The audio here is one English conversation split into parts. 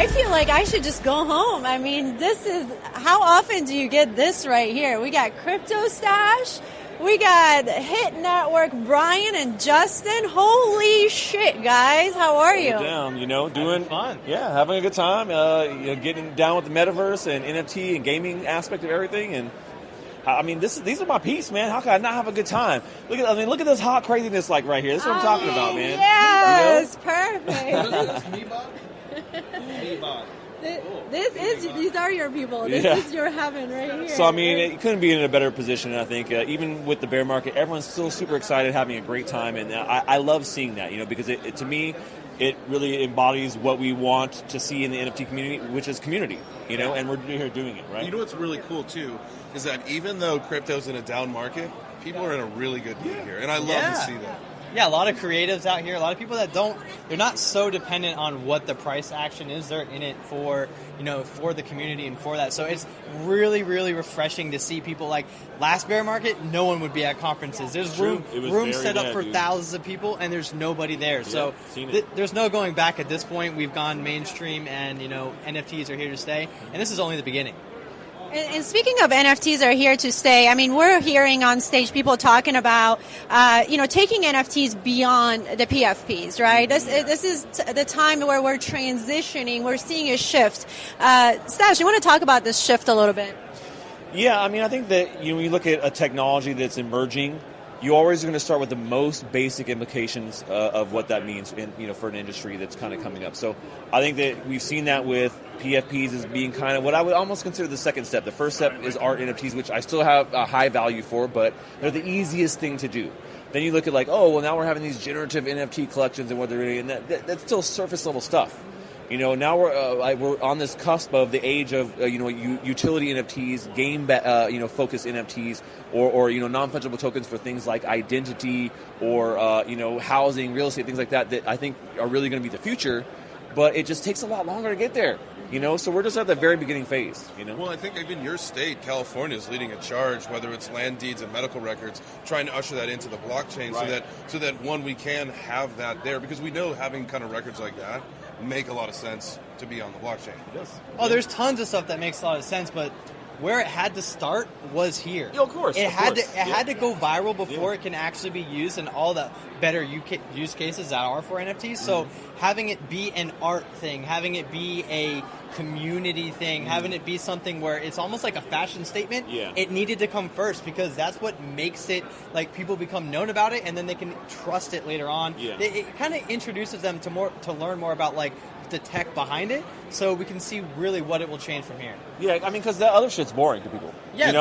I feel like I should just go home. I mean, this is, how often do you get this right here? We got CRYPTOSTACHE, we got Hit Network, Brian and Justin. Holy shit, guys. How are you? Down, doing fun. Yeah, having a good time. Getting down with the metaverse and NFT and gaming aspect of everything. And I mean, these are my peeps, man. How can I not have a good time? Look at this hot craziness like right here. This is what I'm talking about, man. Yes, perfect. These are your people. This is your heaven right here. So, I mean, it couldn't be in a better position, I think. Even with the bear market, everyone's still super excited, having a great time. And I love seeing that, because to me, it really embodies what we want to see in the NFT community, which is community, and we're here doing it, right? You know what's really cool, too, is that even though crypto's in a down market, people are in a really good mood here. And I love to see that. Yeah, a lot of creatives out here, a lot of people that they're not so dependent on what the price action is. They're in it for, for the community and for that. So it's really, really refreshing to see people like last bear market, no one would be at conferences. There's room set up for thousands of people and there's nobody there. So there's no going back at this point. We've gone mainstream and, NFTs are here to stay. And this is only the beginning. And speaking of NFTs are here to stay, I mean, we're hearing on stage people talking about, taking NFTs beyond the PFPs, right? This is the time where we're transitioning. We're seeing a shift. Stache, you want to talk about this shift a little bit? Yeah, I mean, I think that when you look at a technology that's emerging, you always are going to start with the most basic implications of what that means for an industry that's kind of coming up. So I think that we've seen that with PFPs as being kind of what I would almost consider the second step. The first step is art NFTs, which I still have a high value for, but they're the easiest thing to do. Then you look at now we're having these generative NFT collections and what they're doing, and that's still surface level stuff. Now we're on this cusp of the age of utility NFTs, game focused NFTs, or non-fungible tokens for things like identity or housing, real estate, things like that I think are really going to be the future. But it just takes a lot longer to get there. So we're just at the very beginning phase, Well, I think even your state, California, is leading a charge, whether it's land deeds and medical records, trying to usher that into the blockchain so that we can have that there. Because we know having kind of records like that make a lot of sense to be on the blockchain. Yes. Oh, there's tons of stuff that makes a lot of sense, but where it had to start was here. Yeah, of course. It had to go viral before it can actually be used in all the better use cases that are for NFTs. So having it be an art thing, having it be a community thing, having it be something where it's almost like a fashion statement, it needed to come first because that's what makes it like people become known about it and then they can trust it later on. Yeah. It kind of introduces them to learn more about like the tech behind it, so we can see really what it will change from here. Yeah, I mean, because that other shit's boring to people. Yeah,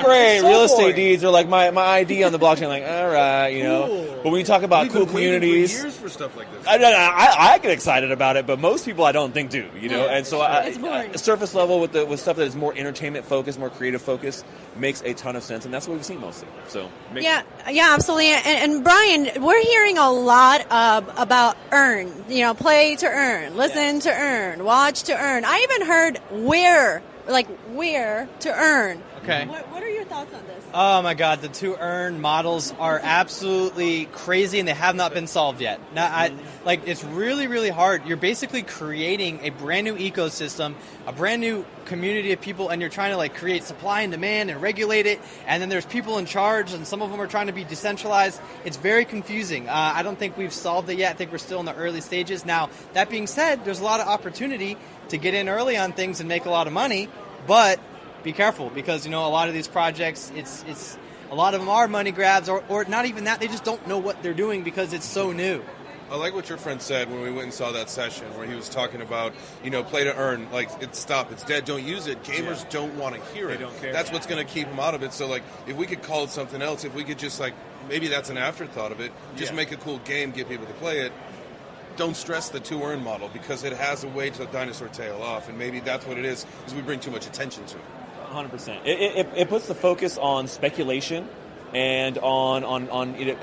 great, so real estate boring. deeds are like my ID on the blockchain. Like, all right, Cool. But when you talk about cool communities, years for stuff like this. I get excited about it, but most people I don't think do. And so it's boring. Surface level with stuff that is more entertainment focused, more creative focused, makes a ton of sense, and that's what we've seen mostly. So absolutely. And Brian, we're hearing a lot about earn. Play to earn, listen to earn, watch to earn. I even heard where to earn. Okay. What are your thoughts on this? Oh my God, the to earn models are absolutely crazy and they have not been solved yet. Now, it's really, really hard. You're basically creating a brand new ecosystem, a brand new community of people, and you're trying to create supply and demand and regulate it. And then there's people in charge, and some of them are trying to be decentralized. It's very confusing. I don't think we've solved it yet. I think we're still in the early stages. Now, that being said, there's a lot of opportunity to get in early on things and make a lot of money, but be careful because, a lot of these projects, it's a lot of them are money grabs or not even that. They just don't know what they're doing because it's so new. I like what your friend said when we went and saw that session where he was talking about, play to earn, it's dead, don't use it. Gamers don't want to hear it. They don't care. That's what's going to keep them out of it. So, if we could call it something else, if we could just, maybe that's an afterthought of it, just make a cool game, get people to play it. Don't stress the to earn model because it has a way to dinosaur tail off, and maybe that's what it is we bring too much attention to it. 100%. It puts the focus on speculation and on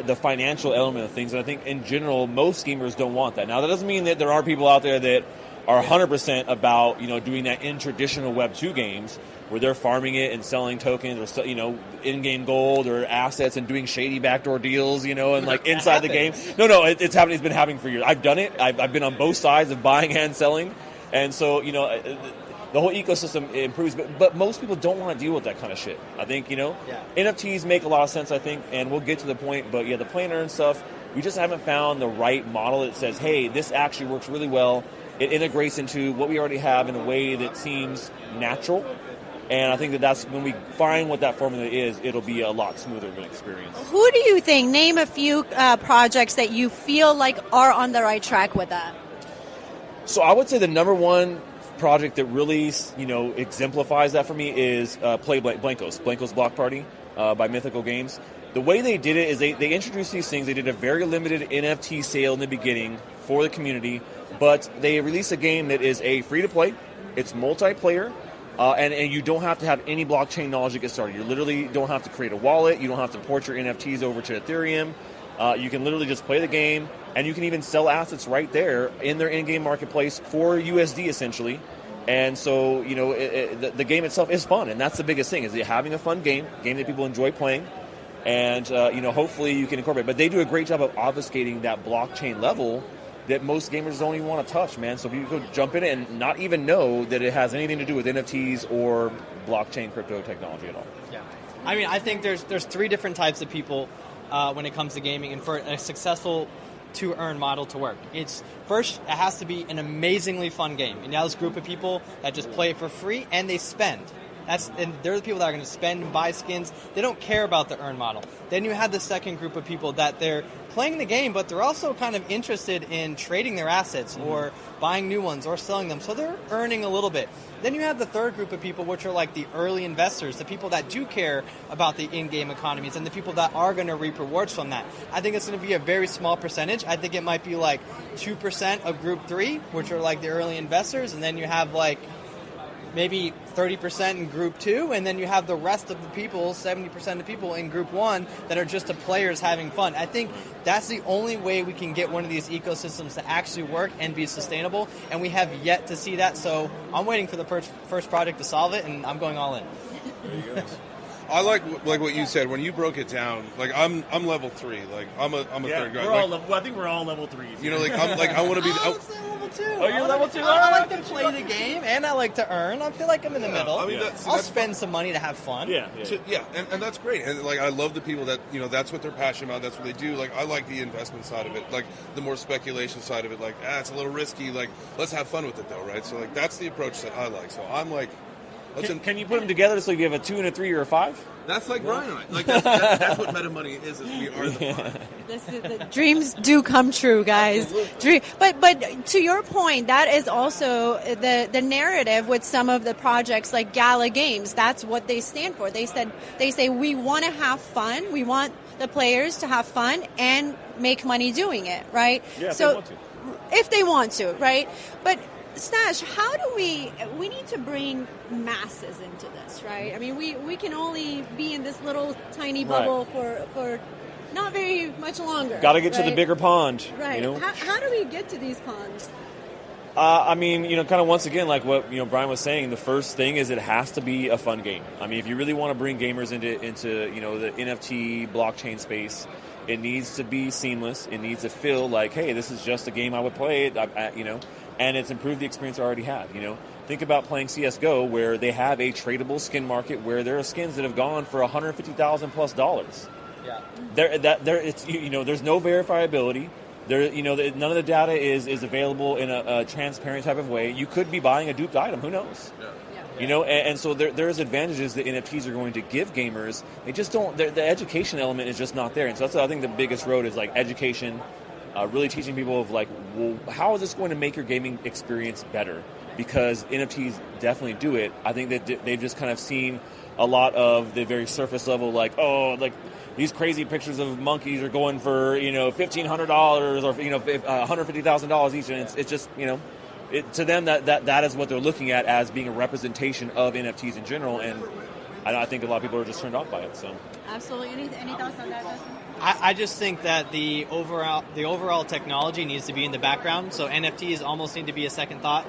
the financial element of things. And I think in general, most gamers don't want that. Now, that doesn't mean that there are people out there that are 100% about doing that in traditional Web 2 games where they're farming it and selling tokens or in-game gold or assets and doing shady backdoor deals, and inside the game. No, it's happening. It's been happening for years. I've done it. I've been on both sides of buying and selling. And so, the whole ecosystem improves, but most people don't want to deal with that kind of shit. I think, NFTs make a lot of sense, I think, and we'll get to the point, but the play and earn stuff, we just haven't found the right model that says, hey, this actually works really well. It integrates into what we already have in a way that seems natural. And I think that's when we find what that formula is, it'll be a lot smoother of an experience. Who do you think, name a few projects that you feel like are on the right track with that? So I would say the number one project that really, exemplifies that for me is Blankos Block Party by Mythical Games. The way they did it is they introduced these things. They did a very limited NFT sale in the beginning for the community, but they released a game that is a free-to-play. It's multiplayer, and you don't have to have any blockchain knowledge to get started. You literally don't have to create a wallet. You don't have to port your NFTs over to Ethereum. You can literally just play the game, and you can even sell assets right there in their in-game marketplace for USD, essentially. And so, the game itself is fun, and that's the biggest thing, is having a fun game that people enjoy playing. And, hopefully you can incorporate. But they do a great job of obfuscating that blockchain level that most gamers don't even want to touch, man. So people could jump in it and not even know that it has anything to do with NFTs or blockchain crypto technology at all. Yeah. I mean, I think there's three different types of people when it comes to gaming, and for a successful to-earn model to work. First, it has to be an amazingly fun game. And now this group of people that just play it for free, and they spend. And they're the people that are going to spend and buy skins. They don't care about the earn model. Then you have the second group of people that they're playing the game, but they're also kind of interested in trading their assets or buying new ones or selling them. So they're earning a little bit. Then you have the third group of people, which are like the early investors, the people that do care about the in-game economies and the people that are going to reap rewards from that. I think it's going to be a very small percentage. I think it might be like 2% of group 3, which are like the early investors, and then you have like maybe 30% in group 2, and then you have the rest of the people, 70% of people in group 1 that are just the players having fun. I think that's the only way we can get one of these ecosystems to actually work and be sustainable, and we have yet to see that. So I'm waiting for the first project to solve it, and I'm going all in. I like what you said when you broke it down. Like I'm level 3. Like I'm a third guy. I think we're all level 3s. I want to be. I'm level 2. Oh, you're level 2. I like to play the game and I like to earn. I feel like I'm in the middle. I mean, I'll spend some money to have fun. Yeah. And that's great. And I love the people that that's what they're passionate about. That's what they do. Like I like the investment side of it. Like the more speculation side of it. Like it's a little risky. Like let's have fun with it though, right? So that's the approach that I like. So I'm like. Can you put them together so you have a 2 and a 3 or a 5? That's like Brian and I. Like that's what meta money is we are the fun. The dreams do come true, guys. But to your point, that is also the narrative with some of the projects like Gala Games. That's what they stand for. They say we want to have fun. We want the players to have fun and make money doing it, right? Yeah, if they want to, right? But Stache, how do we need to bring masses into this, right? I mean, we can only be in this little tiny bubble for not very much longer. Got to get to the bigger pond. Right. How do we get to these ponds? I mean, kind of once again, like what Brian was saying, the first thing is it has to be a fun game. I mean, if you really want to bring gamers into the NFT blockchain space, it needs to be seamless. It needs to feel like, hey, this is just a game I would play. And it's improved the experience I already have. Think about playing CS:GO, where they have a tradable skin market, where there are skins that have gone for $150,000+. Yeah. There's no verifiability. None of the data is available in a transparent type of way. You could be buying a duped item. Who knows? Yeah. And so there's advantages that NFTs are going to give gamers. They just don't. The education element is just not there. And so that's, I think, the biggest road is like education. Really teaching people of like, well, how is this going to make your gaming experience better? Because NFTs definitely do it. I think that they've just kind of seen a lot of the very surface level, like these crazy pictures of monkeys are going for $1,500 or $150,000 each, and it's just to them that is what they're looking at as being a representation of NFTs in general, and I think a lot of people are just turned off by it. So absolutely, any thoughts on that, Justin? I just think that the overall technology needs to be in the background. So NFTs almost need to be a second thought.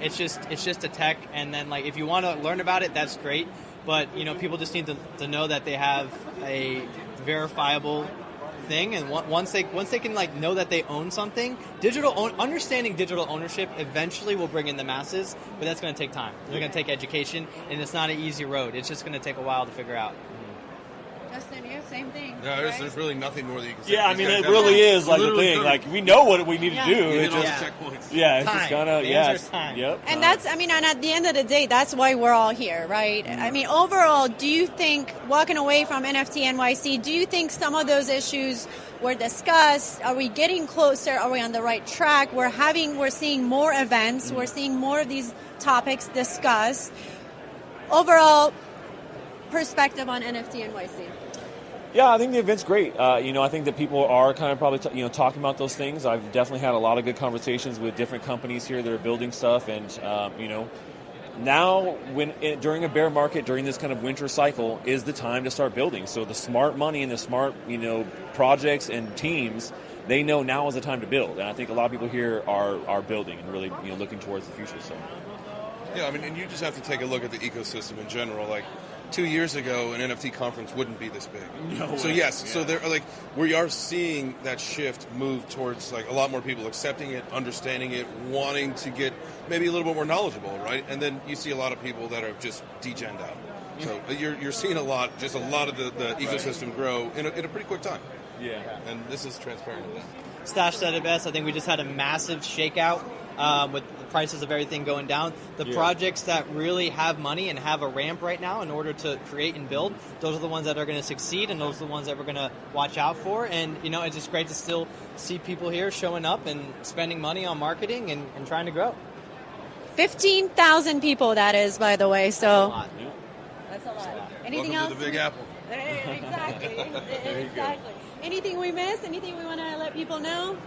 It's just a tech, and then like if you want to learn about it, that's great. But people just need to know that they have a verifiable thing, and once they can like know that they own something, understanding digital ownership eventually will bring in the masses, but that's going to take time. They're going to take education, and it's not an easy road. It's just going to take a while to figure out. Justin, you same thing. No, there's really nothing more that you can say. Yeah, I mean, it really is like the thing. Like, we know what we need to do. It's It's just just, checkpoints. yeah, it's Time. just gonna, The yeah. answer is time. Yep. And that's, I mean, and at the end of the day, that's why we're all here, right? I mean, overall, do you think, walking away from NFT.Nyc, do you think some of those issues were discussed? Are we getting closer? Are we on the right track? We're seeing more events. We're seeing more of these topics discussed. Overall perspective on NFT.Nyc. Yeah, I think the event's great. I think that people are kind of probably talking about those things. I've definitely had a lot of good conversations with different companies here that are building stuff, and now during a bear market, during this kind of winter cycle, is the time to start building. So the smart money and the smart projects and teams, they know now is the time to build, and I think a lot of people here are building and really looking towards the future. So Yeah, I mean, and you just have to take a look at the ecosystem in general. Like 2 years ago, an NFT conference wouldn't be this big. No So way. yes, Yeah. so there we are seeing that shift move towards like a lot more people accepting it, understanding it, wanting to get maybe a little bit more knowledgeable, right? And then you see a lot of people that are just degened out. So you're seeing a lot of the ecosystem grow in a pretty quick time. yeah. And this is transparent. Stache said it best. I think we just had a massive shakeout with the prices of everything going down. The projects that really have money and have a ramp right now in order to create and build, those are the ones that are going to succeed, and those are the ones that we're going to watch out for. And, it's just great to still see people here showing up and spending money on marketing and trying to grow. 15,000 people, that is, by the way. So That's that's a lot. Anything Welcome else? to the Big Apple. Exactly. Exactly. Anything we missed? Anything we want to let people know?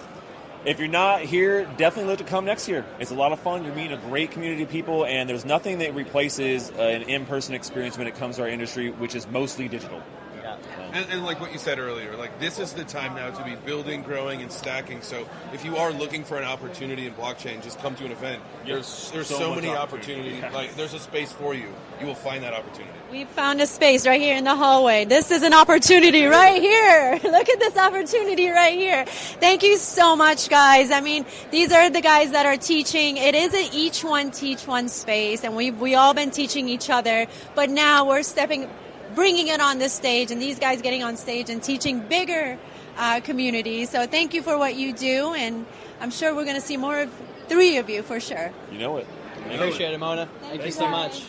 If you're not here, definitely look to come next year. It's a lot of fun. You're meeting a great community of people, and there's nothing that replaces an in-person experience when it comes to our industry, which is mostly digital. And like what you said earlier, like this is the time now to be building, growing, and stacking. So if you are looking for an opportunity in blockchain, just come to an event. There's so so many much opportunities. opportunity. Like there's a space for you. You will find that opportunity. We found a space right here in the hallway. This is an opportunity right here. Look at this opportunity right here. Thank you so much, guys. I mean, these are the guys that are teaching. It is a each one teach one space, and we all been teaching each other. But now we're bringing it on this stage, and these guys getting on stage and teaching bigger communities. So thank you for what you do, and I'm sure we're going to see more of 3 of you for sure. You know it. Appreciate it, Mona. Thank you so guys. much.